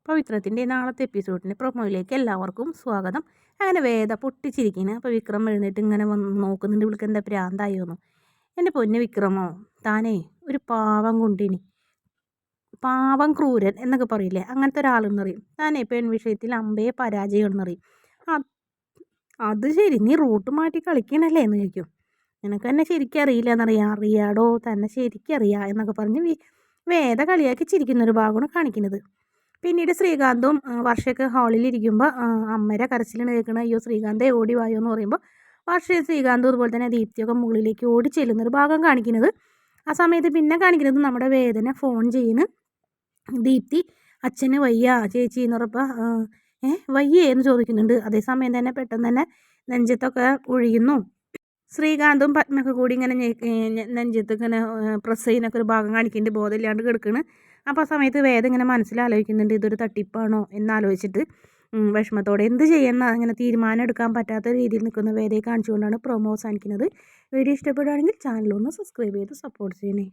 പവിത്രത്തിൻ്റെ നാളത്തെ എപ്പിസോഡിൻ്റെ പ്രൊമോയിലേക്ക് എല്ലാവർക്കും സ്വാഗതം. അങ്ങനെ വേദ പൊട്ടിച്ചിരിക്കുന്നു. അപ്പോൾ വിക്രം എഴുന്നേറ്റ് ഇങ്ങനെ വന്ന് നോക്കുന്നുണ്ട്, ഇവൾക്ക് എന്താ പ്രാന്തായോന്നു. എൻ്റെ പൊന്ന് വിക്രമോ, താനേ ഒരു പാവം കൊണ്ടിനി, പാവം ക്രൂരൻ എന്നൊക്കെ പറയില്ലേ, അങ്ങനത്തെ ഒരാളെന്ന് പറയും. താനേ പെൺവിഷയത്തിൽ അമ്പയെ പരാജയമെന്ന് പറയും. അത് ശരി, നീ റൂട്ട് മാറ്റി കളിക്കണല്ലേ എന്ന് ചോദിക്കും. നിനക്ക് തന്നെ ശരിക്കും അറിയില്ല എന്നറിയാം. അറിയാടോ, തന്നെ ശരിക്കറിയാം എന്നൊക്കെ പറഞ്ഞ് വേദ കളിയാക്കി ചിരിക്കുന്നൊരു ഭാഗമാണ് കാണിക്കുന്നത്. പിന്നീട് ശ്രീകാന്തും വർഷയൊക്കെ ഹാളിലിരിക്കുമ്പോൾ അമ്മയുടെ കരച്ചിലാണ് കേൾക്കുന്നത്. അയ്യോ ശ്രീകാന്തേ ഓടി വായോ എന്ന് പറയുമ്പോൾ വർഷയും ശ്രീകാന്തും അതുപോലെ തന്നെ ദീപ്തിയൊക്കെ മുകളിലേക്ക് ഓടി ചെല്ലുന്നൊരു ഭാഗം കാണിക്കുന്നത്. ആ സമയത്ത് പിന്നെ കാണിക്കുന്നത് നമ്മുടെ വേദന ഫോൺ ചെയ്യുന്നു. ദീപ്തി അച്ഛന് വയ്യ ചേച്ചി എന്ന് പറഞ്ഞപ്പോൾ വയ്യേ എന്ന് ചോദിക്കുന്നുണ്ട്. അതേസമയം തന്നെ പെട്ടെന്ന് തന്നെ നെഞ്ചത്തൊക്കെ ഒഴിയുന്നു. ശ്രീകാന്തും പത്മയൊക്കെ കൂടി ഇങ്ങനെ നെഞ്ചത്ത് ഇങ്ങനെ പ്രസ് ചെയ്യുന്നൊക്കെ ഒരു ഭാഗം കാണിക്കുന്നുണ്ട്. ബോധമില്ലാണ്ട് കിടക്കണ്. അപ്പോൾ ആ സമയത്ത് വേദ ഇങ്ങനെ മനസ്സിലാലോചിക്കുന്നുണ്ട്, ഇതൊരു തട്ടിപ്പാണോ എന്നാലോചിച്ചിട്ട് വിഷമത്തോടെ എന്ത് ചെയ്യുന്ന അങ്ങനെ തീരുമാനം എടുക്കാൻ പറ്റാത്ത രീതിയിൽ നിൽക്കുന്ന വേദയെ കാണിച്ചുകൊണ്ടാണ് പ്രൊമോ അവസാനിക്കുന്നത്. വീഡിയോ ഇഷ്ടപ്പെടുകയാണെങ്കിൽ ചാനലൊന്ന് സബ്സ്ക്രൈബ് ചെയ്ത് സപ്പോർട്ട് ചെയ്യണേ.